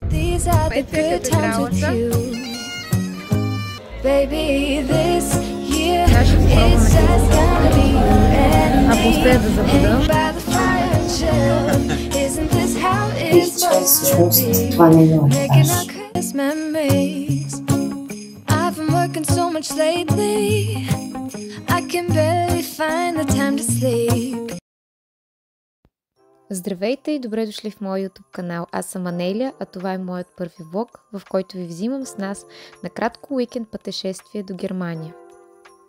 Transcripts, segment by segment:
These are the good times with you. Baby, this year it's just gonna be you and me. Hanging by the fire and chill. Isn't this how it's supposed to be? Making our Christmas memories. I've been working so much lately. I can barely find the time to sleep. Здравейте и добре дошли в моя YouTube канал. Аз съм Анелия, а това е моят първи влог, в който ви взимам с нас на кратко уикенд пътешествие до Германия.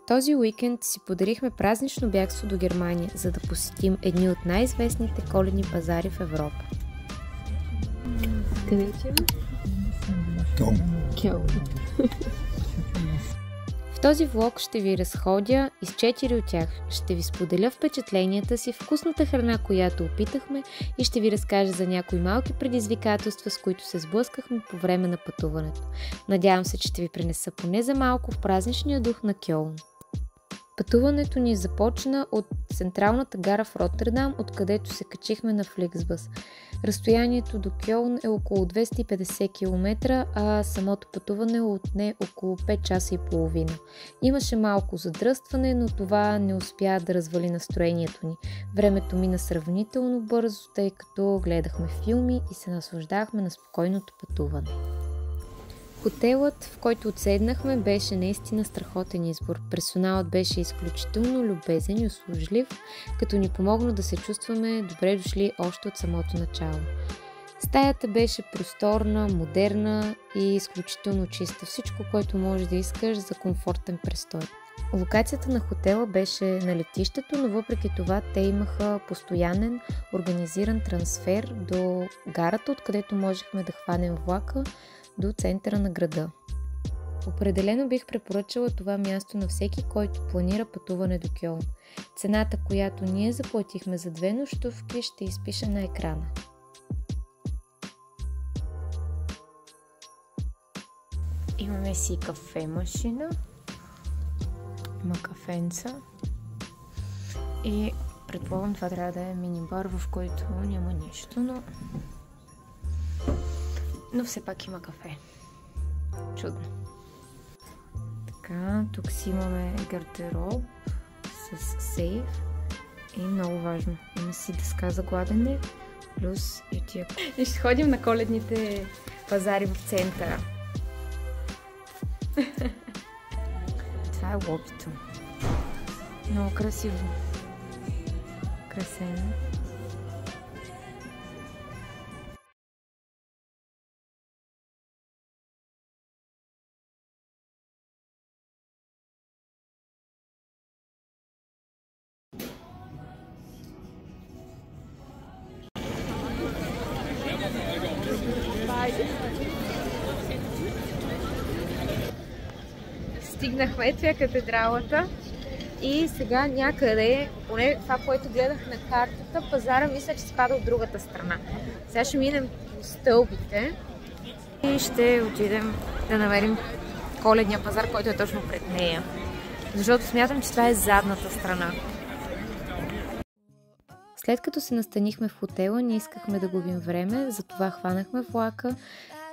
Този уикенд си подарихме празнично бягство до Германия, за да посетим едни от най-известните коледни пазари в Европа. Къде отиваме? В този влог ще ви разходя из 4 от тях. Ще ви споделя впечатленията си, вкусната храна, която опитахме, и ще ви разкажа за някои малки предизвикателства, с които се сблъскахме по време на пътуването. Надявам се, че ще ви пренеса поне за малко в празничния дух на Кьолн. Пътуването ни започна от централната гара в Роттердам, откъдето се качихме на Фликсбъс. Разстоянието до Кьолн е около 250 км, а самото пътуване отне около 5 часа и половина. Имаше малко задръстване, но това не успя да развали настроението ни. Времето мина сравнително бързо, тъй като гледахме филми и се наслаждахме на спокойното пътуване. Хотелът, в който отседнахме, беше наистина страхотен избор. Персоналът беше изключително любезен и услужлив, като ни помогна да се чувстваме добре дошли още от самото начало. Стаята беше просторна, модерна и изключително чиста. Всичко, което можеш да искаш за комфортен престой. Локацията на хотела беше на летището, но въпреки това те имаха постоянен организиран трансфер до гарата, откъдето можехме да хванем влака до центъра на града. Определено бих препоръчала това място на всеки, който планира пътуване до Кьолн. Цената, която ние заплатихме за 2 нощувки, ще изпиша на екрана. Имаме си кафе машина, има кафенца и предполагам това трябва да е мини-бар, в който няма нищо, но все пак има кафе. Чудно. Така, тук си имаме гардероб с сейф и много важно. Има си дъска за гладене, плюс и тия. И ще ходим на коледните пазари в центъра. Това е лобито. Много красиво. Красено. Стигнахме, ето е катедралата и сега някъде, поне това, което гледах на картата, пазара мисля, че спада от другата страна. Сега ще минем по стълбите и ще отидем да намерим коледния пазар, който е точно пред нея. Защото смятам, че това е задната страна. След като се настанихме в хотела, не искахме да губим време, затова хванахме влака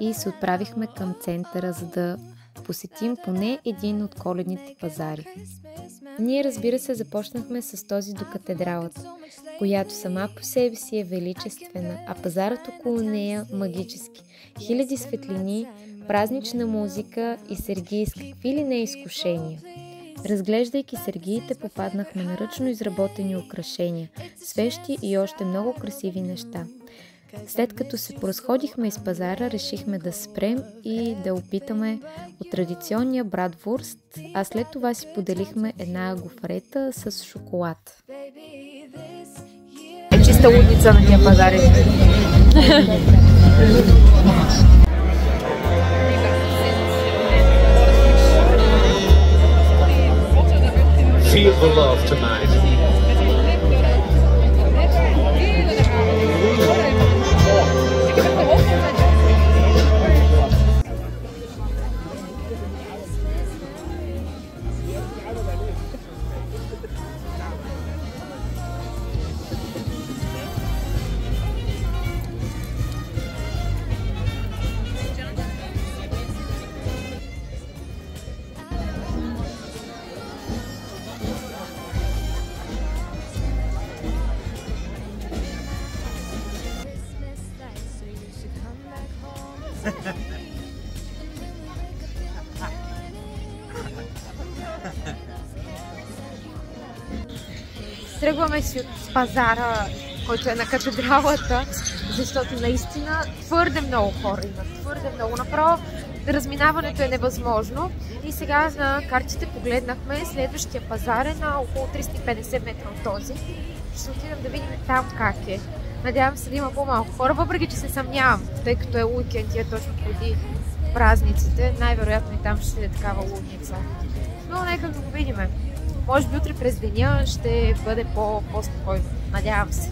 и се отправихме към центъра, за да посетим поне един от коледните пазари. Ние, разбира се, започнахме с този до катедралата, която сама по себе си е величествена, а пазарът около нея магически. Хиляди светлини, празнична музика и сергии с какви ли не изкушения. Разглеждайки сергиите, попаднахме на ръчно изработени украшения, свещи и още много красиви неща. След като се поразходихме из пазара, решихме да спрем и да опитаме от традиционния братвурст, а след това си поделихме една гофрета с шоколад. Е чиста лудница на тия пазари. Feel the love tonight. Тръгваме си от пазара, който е на катедралата, защото наистина твърде много хора имат. Твърде много. Направо разминаването е невъзможно. И сега на картите погледнахме, следващия пазар е на около 350 метра от този. Ще отидем да видим там как е. Надявам се да има по-малко хора, въпреки че се съмнявам, тъй като е уикенд и е точно преди празниците. Най-вероятно и там ще е такава лудница. Но нека да го видим. Може би утре през деня ще бъде по-спокойно. Надявам се.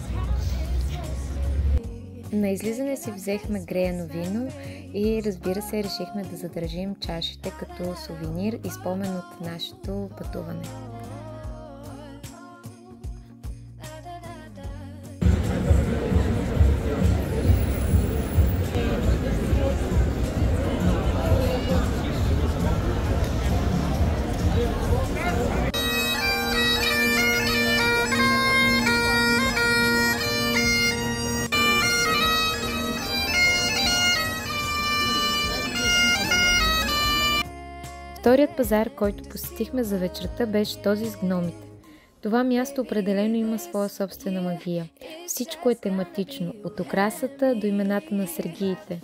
На излизане си взехме греяно вино и разбира се решихме да задържим чашите като сувенир и спомен от нашето пътуване. Вторият пазар, който посетихме за вечерта, беше този с гномите. Това място определено има своя собствена магия. Всичко е тематично, от украсата до имената на сергиите.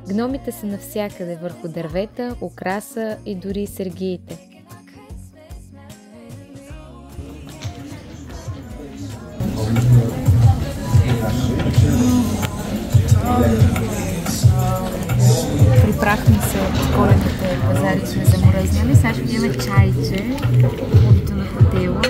Гномите са навсякъде, върху дървета, украса и дори сергиите. Припрахме се от коледните пазари, сме замръзнали. Сега ще пиеме чайче от на хотела.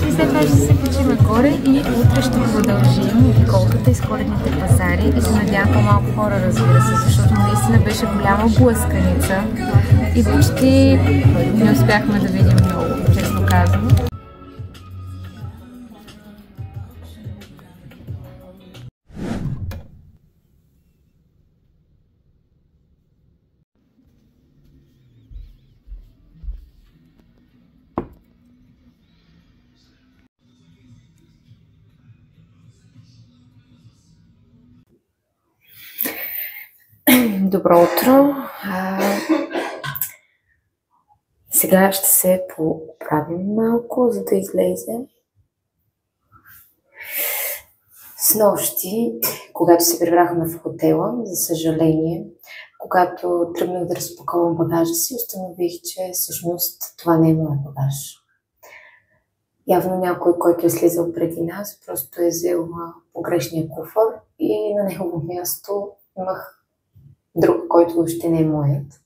И след това ще се качим горе и утре ще продължим обиколката из коледните пазари. И се надявам по-малко хора, разбира се, защото наистина беше голяма блъсканица и почти не успяхме да видим много, честно казано. Добро утро! Сега ще се поправим малко, за да излезе. Снощи, когато се прибрахме в хотела, за съжаление, когато тръгнах да разпаковам багажа си, установих, че всъщност това не е моят багаж. Явно някой, който е слизал преди нас, просто е взел погрешния куфър и на негово място имах друг, който още не е моят.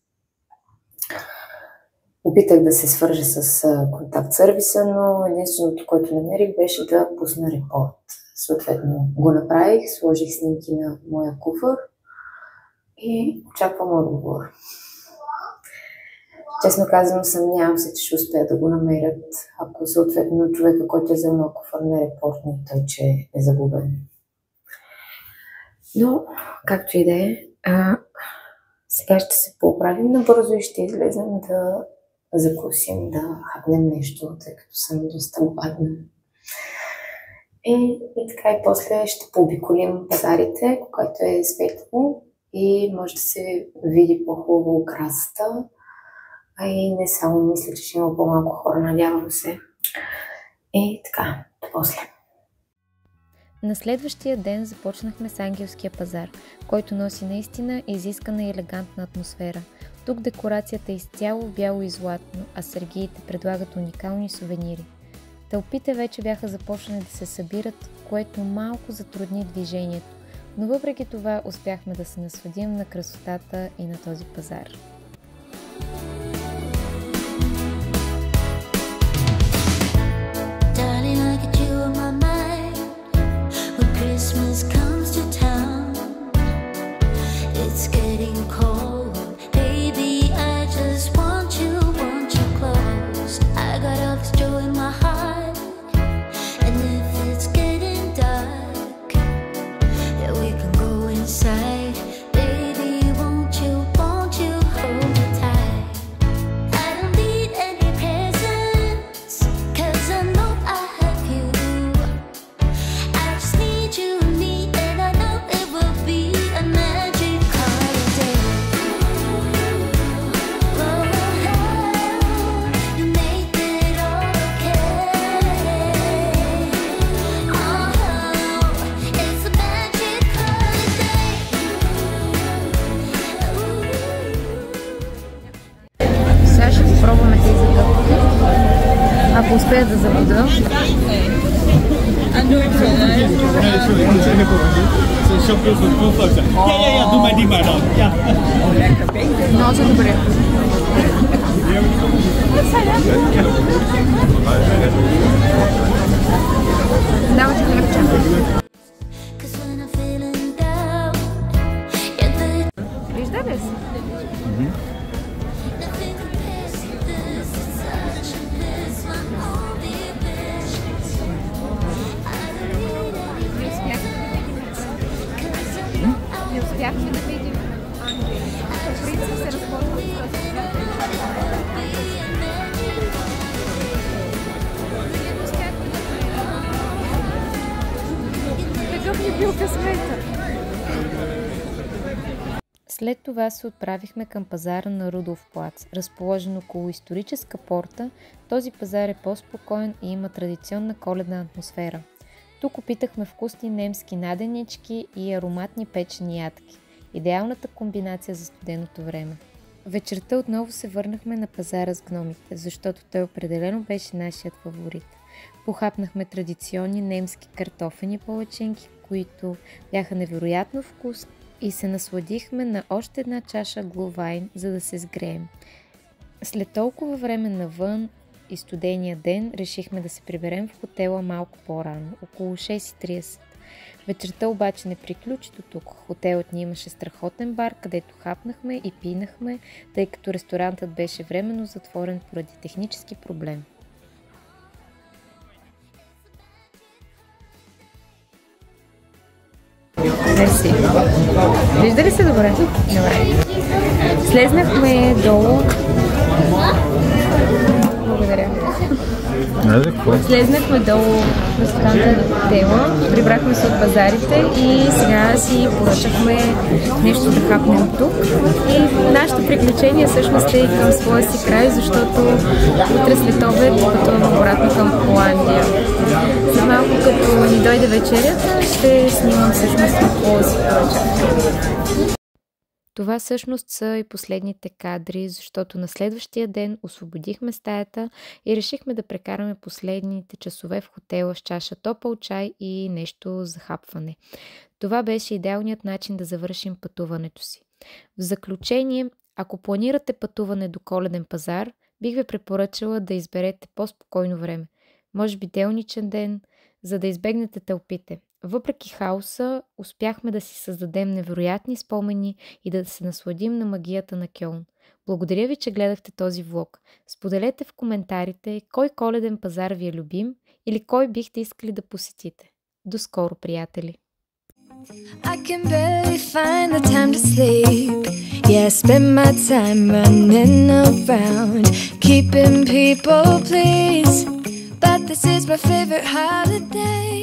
Опитах да се свържа с контакт сервиса, но единственото, което намерих, беше да пусна репорт. Съответно го направих, сложих снимки на моя куфър и очаквам отговор. Честно казано, съмнявам се, че ще успея да го намерят, ако съответно човека, който е взел моя куфър, не репортне той, че е загубен. Но, както и да е, сега ще се поправим набързо и ще излезем да закусим, да хапнем нещо, тъй като съм доста гладна. И така и после ще пообиколим пазарите, когато е светло и може да се види по-хубаво украсата. А и не само мисля, че ще има по-малко хора, надявам се. И така, после. На следващия ден започнахме с Ангелския пазар, който носи наистина изискана и елегантна атмосфера. Тук декорацията е изцяло бяло и златно, а сергиите предлагат уникални сувенири. Тълпите вече бяха започнали да се събират, което малко затрудни движението, но въпреки това успяхме да се насладим на красотата и на този пазар. Ако успея да забуда. Много са добре. Давайте хлебче. Вижда ли си? Не успяхме да видим. Принцип се разходва с След това се отправихме към пазара на Рудолф плац. Разположен около историческа порта, този пазар е по-спокоен и има традиционна коледна атмосфера. Тук опитахме вкусни немски наденички и ароматни печени ядки. Идеалната комбинация за студеното време. Вечерта отново се върнахме на пазара с гномите, защото той определено беше нашият фаворит. Похапнахме традиционни немски картофени палачинки, които бяха невероятно вкусни, и се насладихме на още една чаша глувайн, за да се сгреем. След толкова време навън и студения ден решихме да се приберем в хотела малко по-рано, около 6:30. Вечерта обаче не приключи до тук. Хотелът ни имаше страхотен бар, където хапнахме и пинахме, тъй като ресторантът беше временно затворен поради технически проблем. Мерси. Вижда ли се добре? Добре. Слезнахме долу. Благодаря. Слезнахме долу в ресторанта на хотела, прибрахме се от пазарите и сега си поръчахме нещо да хапнем тук. И нашето приключение всъщност е към своя си край, защото утре след обед пътуваме обратно към Холандия. След малко, като ни дойде вечерята, ще снимам всъщност какво си поръчах. Това всъщност са и последните кадри, защото на следващия ден освободихме стаята и решихме да прекараме последните часове в хотела с чаша топъл чай и нещо за хапване. Това беше идеалният начин да завършим пътуването си. В заключение, ако планирате пътуване до Коледен пазар, бих ви препоръчала да изберете по-спокойно време. Може би делничен ден, за да избегнете тълпите. Въпреки хаоса, успяхме да си създадем невероятни спомени и да се насладим на магията на Кьолн. Благодаря ви, че гледахте този влог. Споделете в коментарите кой коледен пазар ви е любим или кой бихте искали да посетите. До скоро, приятели! I can barely find the time to sleep. Yeah, I spend my time running around, keeping people pleased. But this is my favorite holiday.